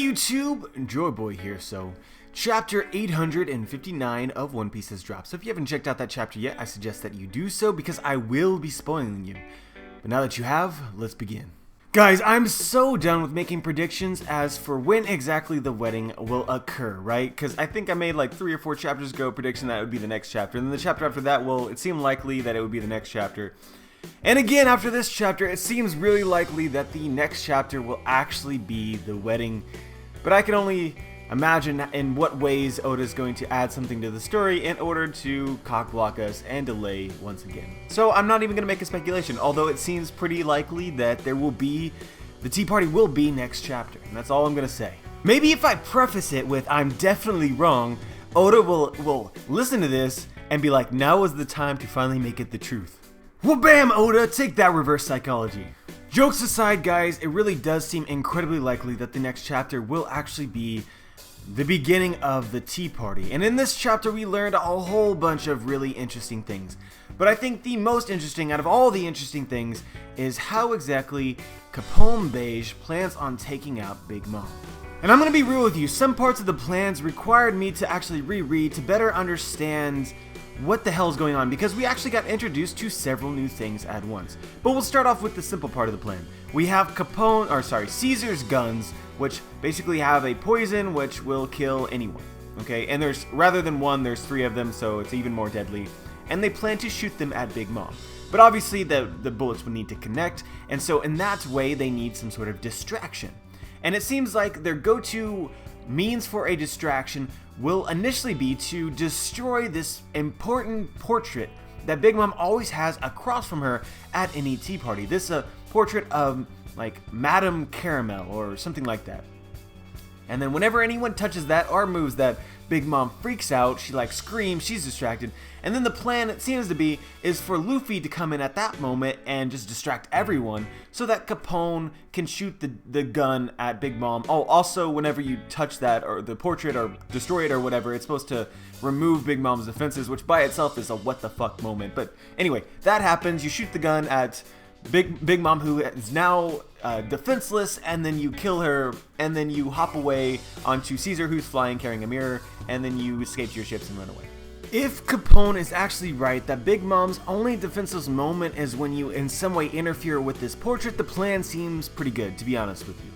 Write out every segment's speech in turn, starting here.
YouTube, Joyboy here. So, chapter 859 of One Piece has dropped. So if you haven't checked out that chapter yet, I suggest that you do so because I will be spoiling you. But now that you have, let's begin. Guys, I'm so done with making predictions as for when exactly the wedding will occur, right? Because I think I made like 3 or 4 chapters ago a prediction that it would be the next chapter. And then the chapter after that, well, it seemed likely that it would be the next chapter. And again, after this chapter, it seems really likely that the next chapter will actually be the wedding. But I can only imagine in what ways Oda's going to add something to the story in order to cockblock us and delay once again. So I'm not even going to make a speculation, although it seems pretty likely that the tea party will be next chapter. And that's all I'm going to say. Maybe if I preface it with I'm definitely wrong, Oda will listen to this and be like, now is the time to finally make it the truth. Well, bam, Oda, take that reverse psychology. Jokes aside, guys, it really does seem incredibly likely that the next chapter will actually be the beginning of the tea party. And in this chapter, we learned a whole bunch of really interesting things. But I think the most interesting out of all the interesting things is how exactly Capone Beige plans on taking out Big Mom. And I'm going to be real with you, some parts of the plans required me to actually reread to better understand what the hell is going on, because we actually got introduced to several new things at once. But we'll start off with the simple part of the plan. We have Caesar's guns, which basically have a poison which will kill anyone. Okay, and there's, rather than one, there's 3 of them, so it's even more deadly. And they plan to shoot them at Big Mom. But obviously the bullets would need to connect, and so in that way they need some sort of distraction. And it seems like their go-to means for a distraction will initially be to destroy this important portrait that Big Mom always has across from her at any tea party. This portrait of like Madame Caramel or something like that. And then whenever anyone touches that or moves that, Big Mom freaks out, she like screams, she's distracted, and then the plan, it seems to be, is for Luffy to come in at that moment and just distract everyone so that Capone can shoot the gun at Big Mom. Oh, also whenever you touch that or the portrait or destroy it or whatever, it's supposed to remove Big Mom's defenses, which by itself is a what the fuck moment. But anyway, that happens, you shoot the gun at Big Mom, who is now defenseless, and then you kill her, and then you hop away onto Caesar, who's flying carrying a mirror, and then you escape to your ships and run away. If Capone is actually right that Big Mom's only defenseless moment is when you in some way interfere with this portrait, the plan seems pretty good, to be honest with you.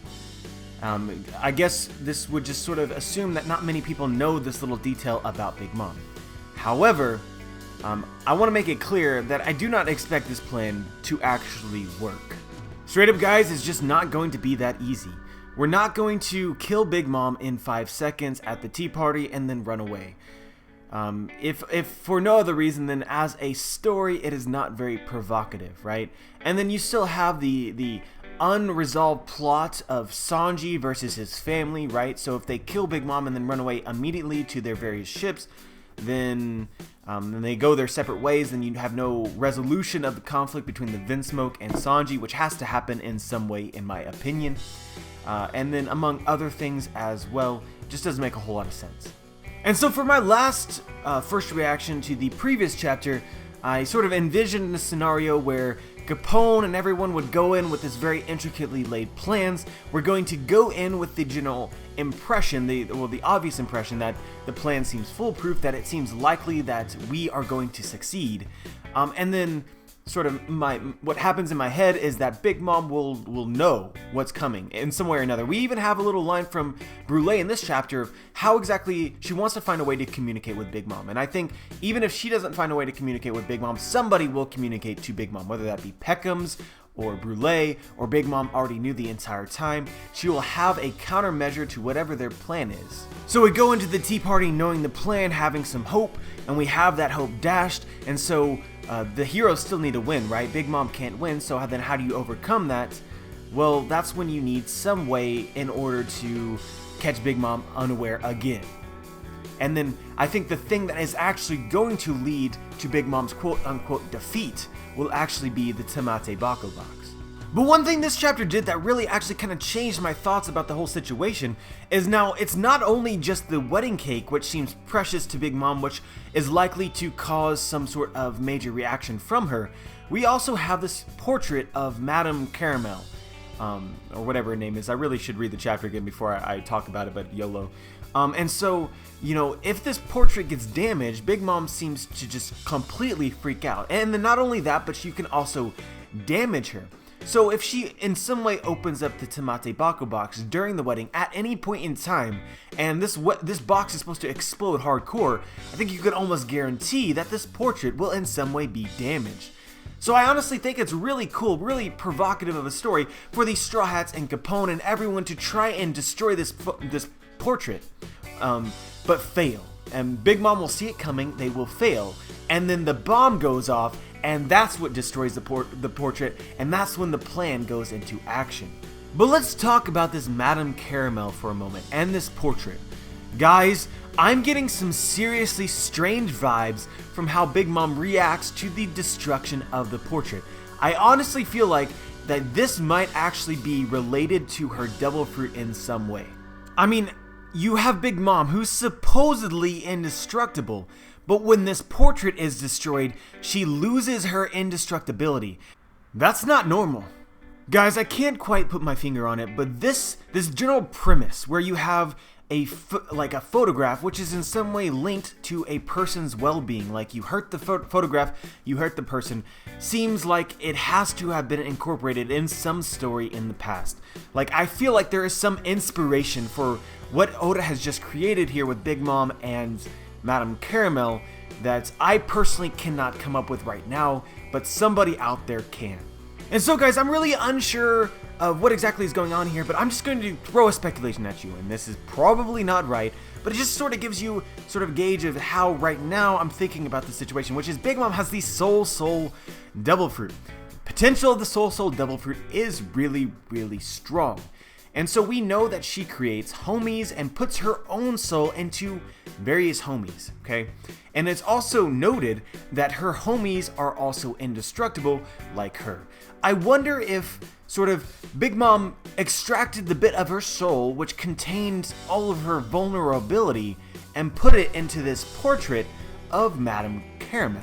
I guess this would just sort of assume that not many people know this little detail about Big Mom. However, I want to make it clear that I do not expect this plan to actually work. Straight up, guys, it's just not going to be that easy. We're not going to kill Big Mom in 5 seconds at the tea party and then run away. If for no other reason than as a story, it is not very provocative, right? And then you still have the unresolved plot of Sanji versus his family, right? So if they kill Big Mom and then run away immediately to their various ships, then they go their separate ways, then you have no resolution of the conflict between the Vinsmoke and Sanji, which has to happen in some way, in my opinion. And then among other things as well, just doesn't make a whole lot of sense. And so for my last first reaction to the previous chapter, I sort of envisioned a scenario where Capone and everyone would go in with this very intricately laid plans. We're going to go in with the general impression, the obvious impression that the plan seems foolproof, that it seems likely that we are going to succeed. And then sort of what happens in my head is that Big Mom will know what's coming in some way or another. We even have a little line from Brule in this chapter of how exactly she wants to find a way to communicate with Big Mom. And I think even if she doesn't find a way to communicate with Big Mom, somebody will communicate to Big Mom, whether that be Peckham's or Brule, or Big Mom already knew the entire time. She will have a countermeasure to whatever their plan is. So we go into the tea party knowing the plan, having some hope, and we have that hope dashed, and so the heroes still need to win, right? Big Mom can't win, so then how do you overcome that? Well, that's when you need some way in order to catch Big Mom unaware again. And then I think the thing that is actually going to lead to Big Mom's quote-unquote defeat will actually be the Tamate Bako box. But one thing this chapter did that really actually kind of changed my thoughts about the whole situation is now it's not only just the wedding cake, which seems precious to Big Mom, which is likely to cause some sort of major reaction from her. We also have this portrait of Madame Caramel. or whatever her name is. I really should read the chapter again before I talk about it, but YOLO. And so, you know, if this portrait gets damaged, Big Mom seems to just completely freak out. And then not only that, but you can also damage her. So if she in some way opens up the Tamate Bako box during the wedding at any point in time, and this box is supposed to explode hardcore, I think you can almost guarantee that this portrait will in some way be damaged. So I honestly think it's really cool, really provocative of a story for these Straw Hats and Capone and everyone to try and destroy this portrait, but fail. And Big Mom will see it coming, they will fail, and then the bomb goes off, and that's what destroys the portrait, and that's when the plan goes into action. But let's talk about this Madame Caramel for a moment, and this portrait. Guys, I'm getting some seriously strange vibes from how Big Mom reacts to the destruction of the portrait. I honestly feel like that this might actually be related to her devil fruit in some way. I mean, you have Big Mom, who's supposedly indestructible, but when this portrait is destroyed, she loses her indestructibility. That's not normal. Guys, I can't quite put my finger on it, but this general premise where you have a photograph which is in some way linked to a person's well-being, like you hurt the photograph, you hurt the person, seems like it has to have been incorporated in some story in the past. Like, I feel like there is some inspiration for what Oda has just created here with Big Mom and Madame Caramel that I personally cannot come up with right now, but somebody out there can. And so guys, I'm really unsure of what exactly is going on here, but I'm just going to throw a speculation at you, and this is probably not right, but it just sort of gives you sort of a gauge of how right now I'm thinking about the situation, which is Big Mom has the Soul Devil Fruit. Potential of the Soul Devil Fruit is really, really strong. And so we know that she creates homies and puts her own soul into various homies, okay? And it's also noted that her homies are also indestructible like her. I wonder if sort of Big Mom extracted the bit of her soul which contained all of her vulnerability and put it into this portrait of Madame Caramel.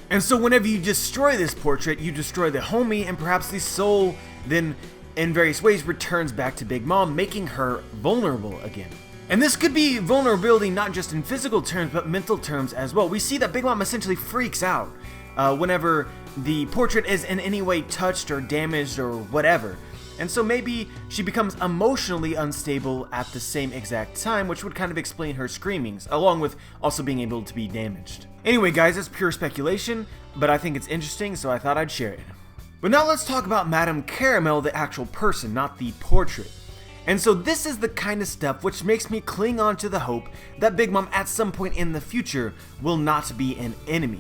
And so whenever you destroy this portrait, you destroy the homie, and perhaps the soul then in various ways returns back to Big Mom, making her vulnerable again. And this could be vulnerability not just in physical terms, but mental terms as well. We see that Big Mom essentially freaks out whenever the portrait is in any way touched or damaged or whatever. And so maybe she becomes emotionally unstable at the same exact time, which would kind of explain her screamings, along with also being able to be damaged. Anyway guys, it's pure speculation, but I think it's interesting, so I thought I'd share it. But now let's talk about Madame Caramel, the actual person, not the portrait. And so this is the kind of stuff which makes me cling on to the hope that Big Mom at some point in the future will not be an enemy.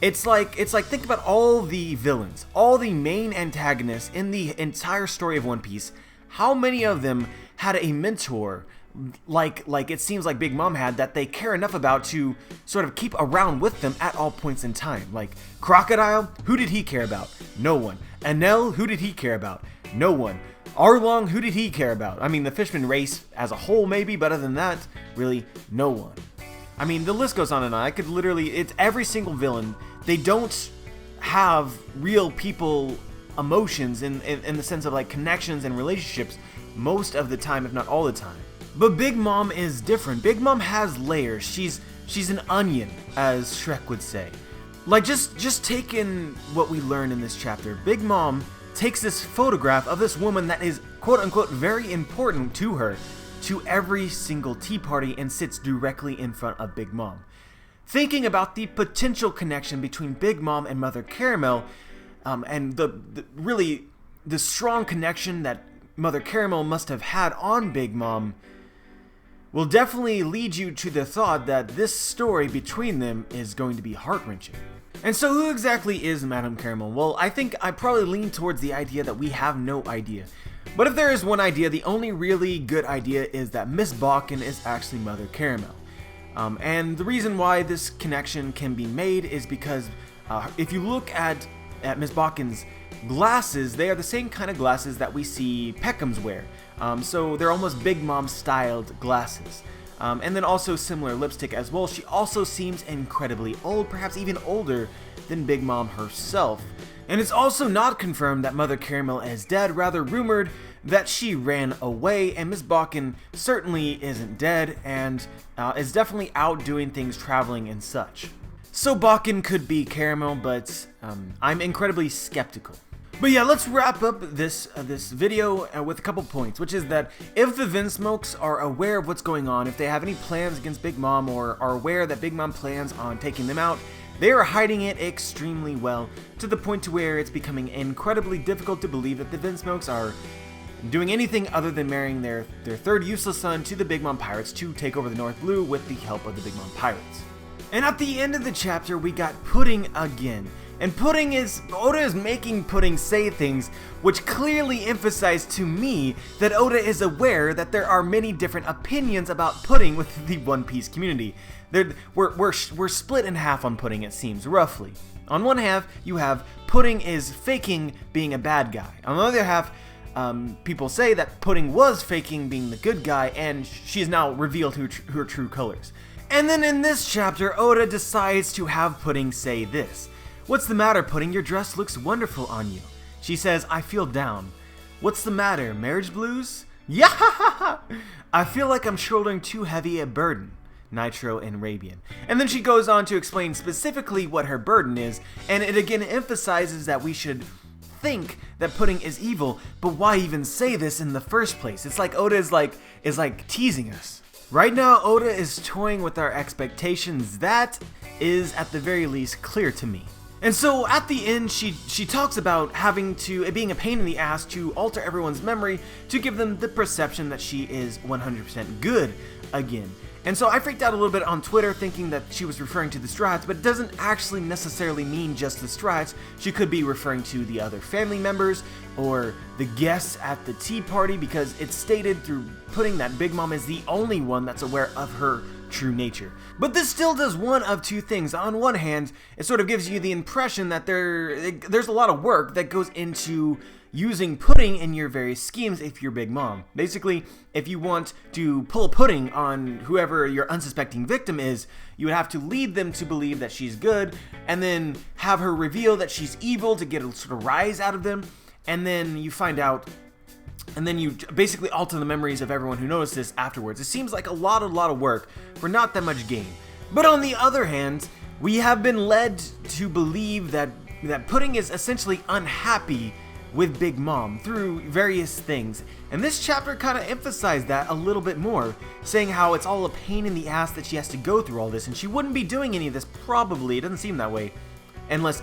It's like think about all the villains, all the main antagonists in the entire story of One Piece. How many of them had a mentor like it seems like Big Mom had, that they care enough about to sort of keep around with them at all points in time? Like Crocodile, who did he care about? No one. Enel, who did he care about? No one. Arlong, who did he care about? I mean, the Fishman race as a whole maybe, but other than that, really no one. I mean, the list goes on and on. I could literally, it's every single villain. They don't have real people emotions in the sense of like connections and relationships most of the time, if not all the time. But Big Mom is different. Big Mom has layers. She's an onion, as Shrek would say. Like, just take in what we learn in this chapter. Big Mom takes this photograph of this woman that is quote-unquote very important to her to every single tea party and sits directly in front of Big Mom. Thinking about the potential connection between Big Mom and Mother Caramel, and the strong connection that Mother Caramel must have had on Big Mom, will definitely lead you to the thought that this story between them is going to be heart-wrenching. And so who exactly is Madame Caramel? Well, I think I probably lean towards the idea that we have no idea. But if there is one idea, the only really good idea is that Miss Bakken is actually Mother Caramel. And the reason why this connection can be made is because if you look at Miss Bakken's glasses, they are the same kind of glasses that we see Peckham's wear. So they're almost Big Mom styled glasses. And then also similar lipstick as well. She also seems incredibly old, perhaps even older than Big Mom herself. And it's also not confirmed that Mother Caramel is dead, rather rumored that she ran away, and Miss Bakken certainly isn't dead and is definitely out doing things, traveling and such. So Bakken could be Caramel, but I'm incredibly skeptical. But yeah, let's wrap up this video with a couple points, which is that if the Vinsmokes are aware of what's going on, if they have any plans against Big Mom or are aware that Big Mom plans on taking them out, they are hiding it extremely well, to the point to where it's becoming incredibly difficult to believe that the Vinsmokes are doing anything other than marrying their third useless son to the Big Mom Pirates to take over the North Blue with the help of the Big Mom Pirates. And at the end of the chapter, we got Pudding again. And Oda is making Pudding say things which clearly emphasize to me that Oda is aware that there are many different opinions about Pudding within the One Piece community. We're split in half on Pudding, it seems, roughly. On one half, you have Pudding is faking being a bad guy. On the other half, people say that Pudding was faking being the good guy, and she is now revealed her true colors. And then in this chapter, Oda decides to have Pudding say this. "What's the matter, Pudding? Your dress looks wonderful on you." She says, "I feel down." "What's the matter, marriage blues?" "Yeah! I feel like I'm shouldering too heavy a burden." Nitro and Arabian. And then she goes on to explain specifically what her burden is, and it again emphasizes that we should think that Pudding is evil, but why even say this in the first place? It's like Oda is like teasing us. Right now, Oda is toying with our expectations. That is, at the very least, clear to me. And so at the end, she talks about it being a pain in the ass to alter everyone's memory to give them the perception that she is 100% good again. And so I freaked out a little bit on Twitter thinking that she was referring to the Straw Hats, but it doesn't actually necessarily mean just the Straw Hats. She could be referring to the other family members or the guests at the tea party, because it's stated through Pudding that Big Mom is the only one that's aware of her true nature. But this still does one of two things. On one hand, it sort of gives you the impression that there's a lot of work that goes into using Pudding in your various schemes if you're Big Mom. Basically, if you want to pull a Pudding on whoever your unsuspecting victim is, you would have to lead them to believe that she's good, and then have her reveal that she's evil to get a sort of rise out of them, and then you find out, and then you basically alter the memories of everyone who noticed this afterwards. It seems like a lot of work for not that much gain. But on the other hand, we have been led to believe that Pudding is essentially unhappy with Big Mom through various things. And this chapter kind of emphasized that a little bit more, saying how it's all a pain in the ass that she has to go through all this, and she wouldn't be doing any of this, probably, it doesn't seem that way, unless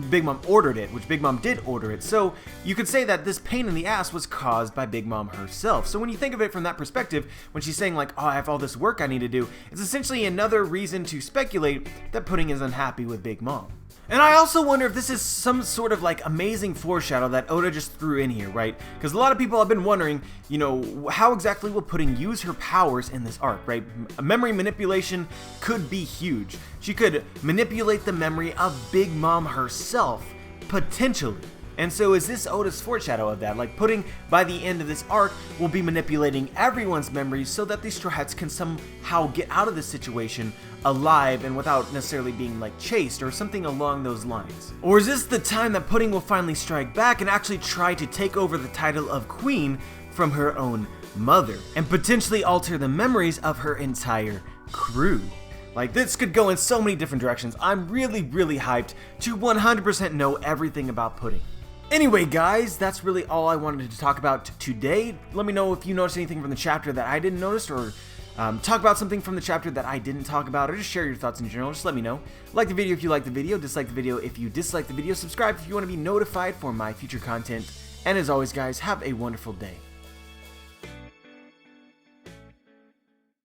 Big Mom ordered it, which Big Mom did order it. So you could say that this pain in the ass was caused by Big Mom herself. So when you think of it from that perspective, when she's saying like, oh, I have all this work I need to do, it's essentially another reason to speculate that Pudding is unhappy with Big Mom. And I also wonder if this is some sort of like amazing foreshadow that Oda just threw in here, right? Because a lot of people have been wondering, you know, how exactly will Pudding use her powers in this arc, right? Memory manipulation could be huge. She could manipulate the memory of Big Mom herself, potentially. And so is this Oda's foreshadow of that? Like Pudding, by the end of this arc, will be manipulating everyone's memories so that these Straw Hats can somehow get out of this situation alive and without necessarily being like chased or something along those lines. Or is this the time that Pudding will finally strike back and actually try to take over the title of Queen from her own mother and potentially alter the memories of her entire crew? Like, this could go in so many different directions. I'm really hyped to 100% know everything about Pudding. Anyway, guys, that's really all I wanted to talk about today. Let me know if you noticed anything from the chapter that I didn't notice, or talk about something from the chapter that I didn't talk about, or just share your thoughts in general. Just let me know. Like the video if you like the video, dislike the video if you dislike the video, subscribe if you want to be notified for my future content, and as always, guys, have a wonderful day.